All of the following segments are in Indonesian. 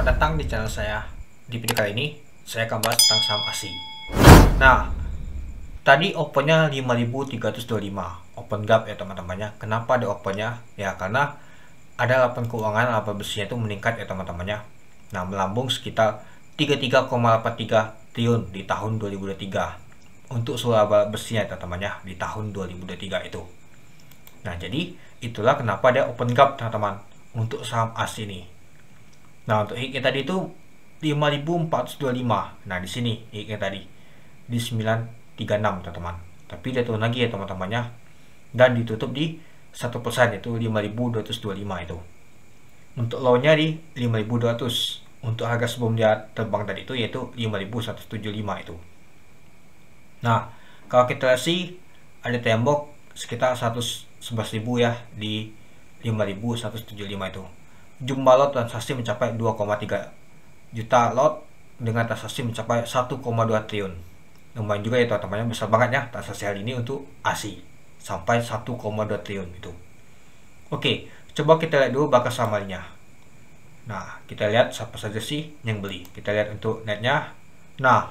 Selamat datang di channel saya. Di video kali ini saya akan bahas tentang saham ASI. Nah, tadi opennya 5.325 open gap ya teman-temannya. Kenapa ada opennya? Ya karena ada laporan keuangan laba bersihnya itu meningkat ya teman-temannya. Nah, melambung sekitar 33,83 triliun di tahun 2023 untuk seluruh laba bersihnya ya teman-temannya di tahun 2023 itu. Nah, jadi itulah kenapa ada open gap teman-teman untuk saham ASI ini. Nah, untuk hiknya tadi itu 5.425. Nah, di sini hiknya tadi di 936 teman-teman. Tapi dia turun lagi ya teman-temannya, dan ditutup di 1% itu 5.225 itu. Untuk low-nya di 5.200. Untuk harga sebelum dia terbang tadi itu yaitu 5.175 itu. Nah, kalau kita lihat sih ada tembok sekitar 111.000 ya di 5.175 itu. Jumlah lot transaksi mencapai 2,3 juta lot dengan transaksi mencapai 1,2 triliun. Lumayan juga ya teman-teman, besar banget ya transaksi hari ini untuk ASI sampai 1,2 triliun itu. Oke, coba kita lihat dulu bakal samarnya. Nah, kita lihat siapa saja sih yang beli. Kita lihat untuk netnya. Nah,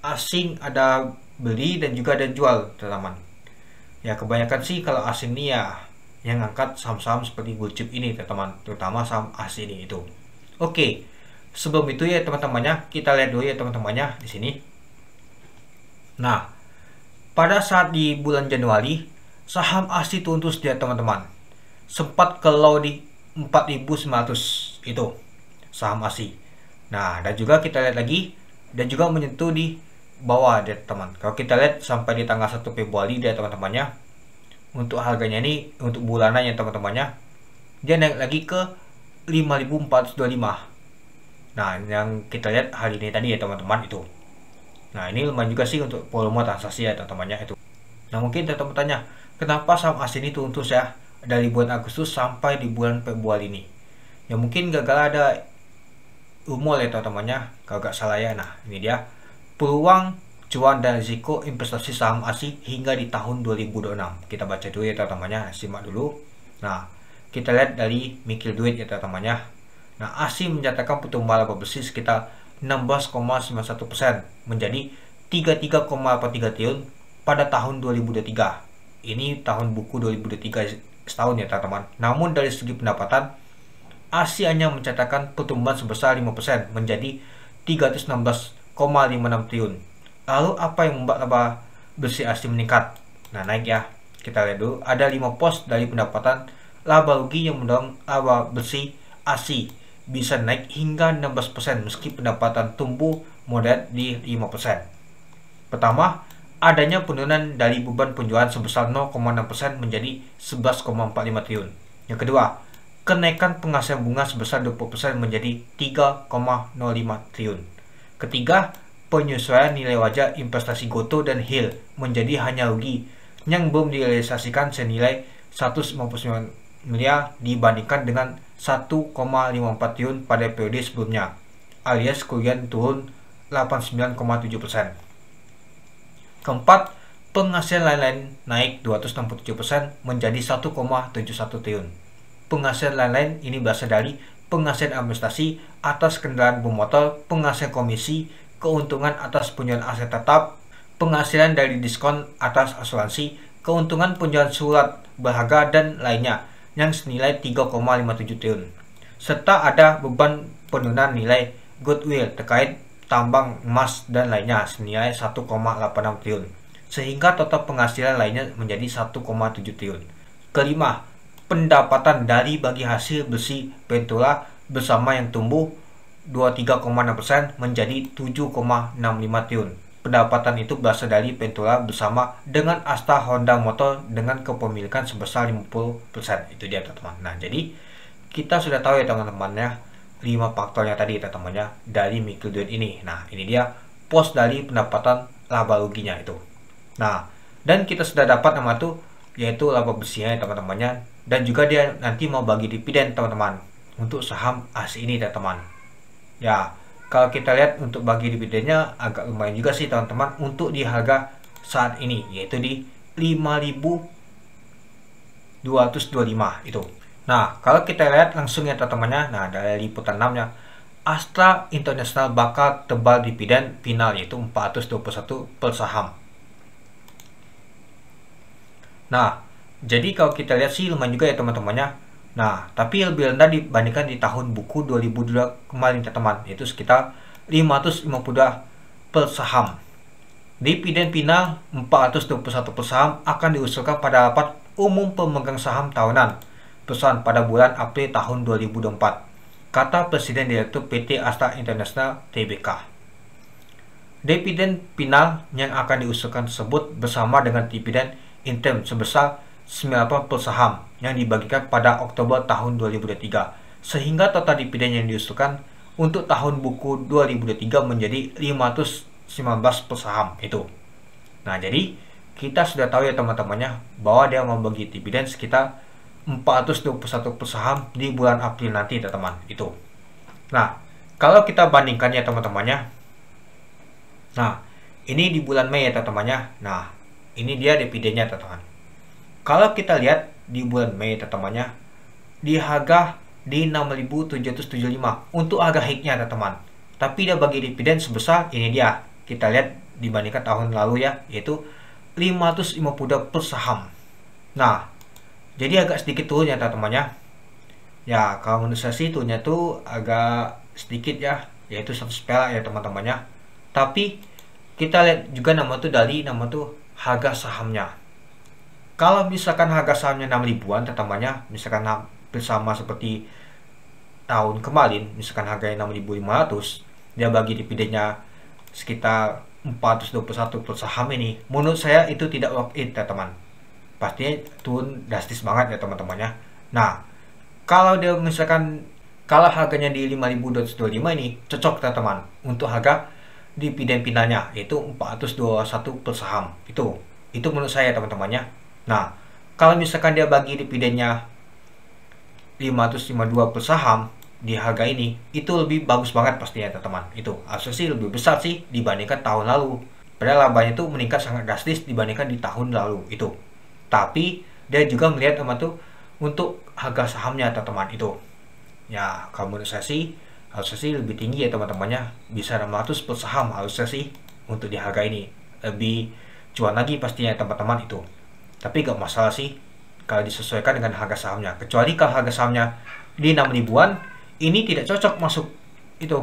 asing ada beli dan juga ada jual teman-teman. Ya kebanyakan sih kalau asing nih ya yang angkat saham-saham seperti blue chip ini teman-teman, terutama saham ASI ini itu. Oke, sebelum itu ya teman-temannya, kita lihat dulu ya teman-temannya di sini. Nah, pada saat di bulan Januari saham ASI turun terus dia teman-teman, sempat ke low di 4.900 itu saham ASI. Nah, dan juga kita lihat lagi dan juga menyentuh di bawah dia teman. Kalau kita lihat sampai di tanggal 1 Februari dia teman-temannya, untuk harganya ini untuk bulanannya teman-temannya dia naik lagi ke 5.425. Nah, yang kita lihat hari ini tadi ya teman-teman itu. Nah, ini lumayan juga sih untuk volume transaksi ya teman-temannya itu. Nah, mungkin teman-teman tanya, kenapa saham ASI ini turun terus ya dari bulan Agustus sampai di bulan Februari ini? Ya mungkin gagal ada umur ya teman-temannya, kalau gak salah ya. Nah, ini dia peluang cuan dan risiko investasi saham ASI hingga di tahun 2026. Kita baca dulu ya teman-temannya, simak dulu. Nah, kita lihat dari Mikir Duit ya teman-temannya. Nah, ASI mencatatkan pertumbuhan laba bersih sekitar 16,91% menjadi 33,83 triliun pada tahun 2023. Ini tahun buku 2023 setahun ya teman-teman. Namun dari segi pendapatan, ASI hanya mencatatkan pertumbuhan sebesar 5% menjadi 316,56 triliun. Lalu apa yang membuat laba bersih ASI meningkat? Nah, naik ya. Kita lihat dulu. Ada 5 pos dari pendapatan laba rugi yang mendorong laba bersih ASI bisa naik hingga 16% meski pendapatan tumbuh moderat di 5%. Pertama, adanya penurunan dari beban penjualan sebesar 0,6% menjadi 11,45 triliun. Yang kedua, kenaikan penghasilan bunga sebesar 20% menjadi 3,05 triliun. Ketiga, penyesuaian nilai wajar investasi GoTo dan HIL menjadi hanya rugi yang belum direalisasikan senilai 159 miliar dibandingkan dengan 1,54 triliun pada periode sebelumnya, alias kerugian turun 89,7%. Keempat, penghasilan lain-lain naik 267% menjadi 1,71 triliun. Penghasilan lain-lain ini berasal dari penghasilan administrasi atas kendaraan bermotor, penghasilan komisi, keuntungan atas penjualan aset tetap, penghasilan dari diskon atas asuransi, keuntungan penjualan surat berharga dan lainnya yang senilai 3,57 triliun. Serta ada beban penurunan nilai goodwill terkait tambang emas dan lainnya senilai 1,86 triliun. Sehingga total penghasilan lainnya menjadi 1,7 triliun. Kelima, pendapatan dari bagi hasil bersih Ventura bersama yang tumbuh 23,6% menjadi 7,65 triliun. Pendapatan itu berasal dari Ventura bersama dengan Asta Honda Motor dengan kepemilikan sebesar 50%. Itu dia teman-teman. Nah, jadi kita sudah tahu ya teman-teman ya 5 faktornya tadi teman-temannya dari Mikir Duit ini. Nah, ini dia pos dari pendapatan laba ruginya itu. Nah, dan kita sudah dapat nama itu yaitu laba bersihnya teman-temannya, dan juga dia nanti mau bagi dividen teman-teman untuk saham ASI ini teman-teman. Ya, kalau kita lihat untuk bagi dividennya agak lumayan juga sih teman-teman untuk di harga saat ini, yaitu di 5.225 itu. Nah, kalau kita lihat langsung ya teman-temannya, nah dari liputan 6 nya Astra International bakal tebal dividen final yaitu 421 per saham. Nah, jadi kalau kita lihat sih lumayan juga ya teman-temannya. Nah, tapi lebih rendah dibandingkan di tahun buku 2002 kemarin teman-teman, yaitu sekitar 552 per saham. Dividen final 421 per saham akan diusulkan pada rapat umum pemegang saham tahunan perusahaan pada bulan April tahun 2024, kata Presiden Direktur PT Astra International Tbk. Dividen final yang akan diusulkan tersebut bersama dengan dividen interim sebesar 9 per saham yang dibagikan pada Oktober tahun 2023, sehingga total dividen yang diusulkan untuk tahun buku 2023 menjadi 519 per saham itu. Nah, jadi kita sudah tahu ya teman-temannya bahwa dia membagi dividen sekitar 421 per saham di bulan April nanti teman-teman itu. Nah, kalau kita bandingkan ya teman-temannya, nah ini di bulan Mei ya teman-temannya. Nah, ini dia dividennya teman-teman. Kalau kita lihat di bulan Mei teman-temannya, di harga di 6.775 untuk harga hiknya teman-teman. Tapi dia bagi dividen sebesar ini dia. Kita lihat dibandingkan tahun lalu ya, yaitu 550 per saham. Nah, jadi agak sedikit turun ya teman-temannya. Ya, kalau menurut saya sih turunnya tuh agak sedikit ya, yaitu 100 perak ya teman-temannya. Tapi kita lihat juga nama tuh harga sahamnya. Kalau misalkan harga sahamnya 6 ribuan teman-temannya, misalkan hampir sama seperti tahun kemarin, misalkan harganya 6.500, dia bagi dividennya sekitar 421 per saham ini, menurut saya itu tidak worth it ya teman. Pastinya turun drastis banget ya teman-temannya. Nah, kalau dia misalkan kalau harganya di 5.225 ini cocok teman-teman untuk harga dividen finalnya, yaitu 421 per saham. Itu menurut saya teman-temannya. Nah, kalau misalkan dia bagi dividennya 552 per saham di harga ini, itu lebih bagus banget pastinya teman-teman. Itu harusnya sih lebih besar sih dibandingkan tahun lalu. Padahal labanya itu meningkat sangat drastis dibandingkan di tahun lalu itu. Tapi dia juga melihat teman tuh untuk harga sahamnya teman-teman itu. Ya, kalau menurut saya sih harusnya sih lebih tinggi ya teman-temannya, bisa 600 per saham harusnya sih untuk di harga ini. Lebih cuan lagi pastinya teman-teman itu. Tapi gak masalah sih kalau disesuaikan dengan harga sahamnya, kecuali kalau harga sahamnya di 6 ribuan ini tidak cocok masuk itu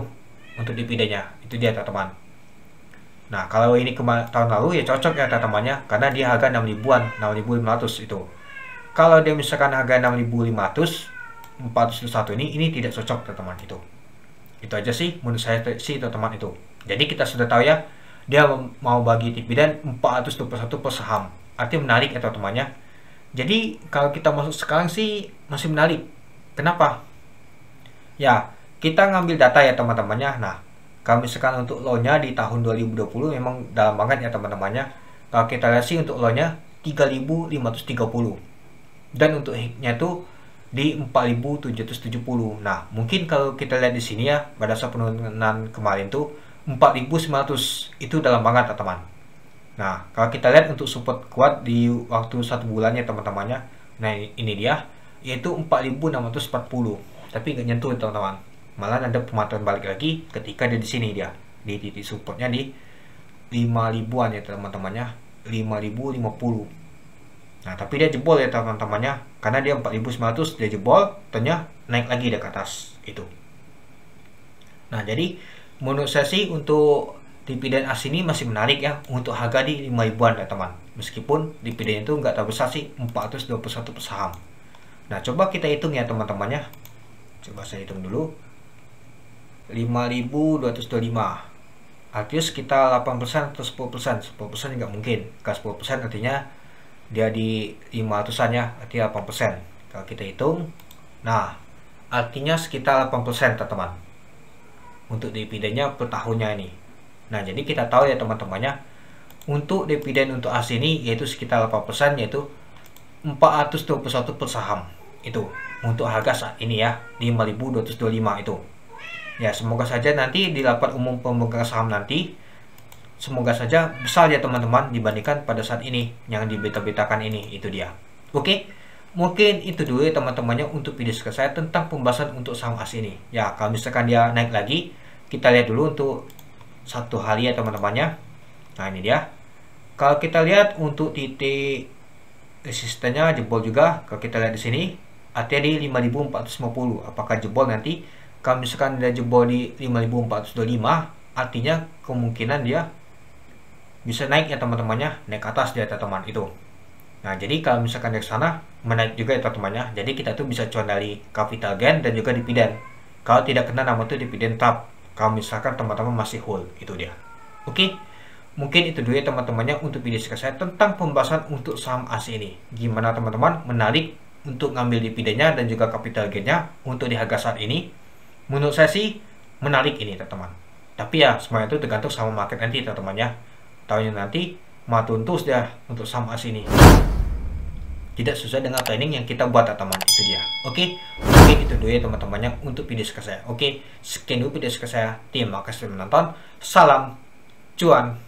untuk dividennya. Itu dia teman-teman. Nah, kalau ini tahun lalu ya cocok ya teman-temannya, karena dia harga 6 ribuan, 6.500 itu. Kalau dia misalkan harga 6.500 401 ini tidak cocok teman-teman itu. Itu aja sih menurut saya sih teman-teman itu. Jadi kita sudah tahu ya, dia mau bagi dividen 421 per saham. Artinya menarik ya teman-temannya. Jadi kalau kita masuk sekarang sih masih menarik. Kenapa? Ya, kita ngambil data ya teman-temannya. Nah, kalau misalkan untuk low-nya di tahun 2020 memang dalam banget ya teman-temannya. Kalau kita lihat sih untuk low-nya 3.530. Dan untuk high-nya tuh di 4.770. Nah, mungkin kalau kita lihat di sini ya, pada saat penurunan kemarin tuh 4.900 itu dalam banget teman-teman. Nah, kalau kita lihat untuk support kuat di waktu 1 bulannya teman-temannya, nah ini dia, yaitu 4.640. Tapi nggak nyentuh teman-teman. Malah ada pemantauan balik lagi ketika dia di sini dia, di titik supportnya di 5.000-an ya teman-temannya, 5.050. Nah, tapi dia jebol ya teman-temannya, karena dia 4.900 dia jebol, ternyata naik lagi dia ke atas itu. Nah, jadi menurut saya sih untuk dividen as ini masih menarik ya untuk harga di 5 ribuan ya teman. Meskipun dividen itu nggak terlalu besar sih, 421 per saham. Nah, coba kita hitung ya teman-temannya. Coba saya hitung dulu. 5.225. Artinya sekitar 8% atau 10%. 10% nggak mungkin. Kalau 10% artinya dia di 500-an ya, artinya 8%. Kalau kita hitung, nah artinya sekitar 8% teman-teman untuk dividennya per tahunnya ini. Nah, jadi kita tahu ya teman-temannya, untuk dividen untuk as ini yaitu sekitar 8%, yaitu 421 per saham. Itu untuk harga saat ini ya, di 5.225 itu. Ya, semoga saja nanti di rapat umum pemegang saham nanti, semoga saja besar ya teman-teman dibandingkan pada saat ini yang dibeta-betakan ini. Itu dia. Oke, mungkin itu dulu ya teman-temannya untuk video saya tentang pembahasan untuk saham AS ini. Ya, kalau misalkan dia naik lagi, kita lihat dulu untuk satu hari ya teman-temannya. Nah, ini dia. Kalau kita lihat untuk titik resistennya jebol juga. Kalau kita lihat di sini, artinya di 5450. Apakah jebol nanti? Kalau misalkan dia jebol di 5425, artinya kemungkinan dia bisa naik ya teman-temannya, naik ke atas dia teman-teman itu. Nah, jadi kalau misalkan dari sana menaik juga ya teman-temannya. Jadi kita tuh bisa cuan dari capital gain dan juga dividen. Kalau tidak kena nama tuh dividen trap. Kalau misalkan teman-teman masih hold, itu dia. Oke. Mungkin itu dulu ya teman-temannya untuk video saya tentang pembahasan untuk saham AS ini. Gimana teman-teman? Menarik untuk ngambil dividennya dan juga capital gainnya untuk di harga saat ini. Menurut saya sih menarik ini teman-teman. Tapi ya semuanya itu tergantung sama market nanti teman-teman ya. Tahunnya nanti matuntus dia untuk saham AS ini. Tidak sesuai dengan planning yang kita buat teman-teman, itu dia. Oke, itu dulu ya teman-temannya untuk video saya. Oke, sekian dulu video saya. Terima kasih menonton. Salam cuan.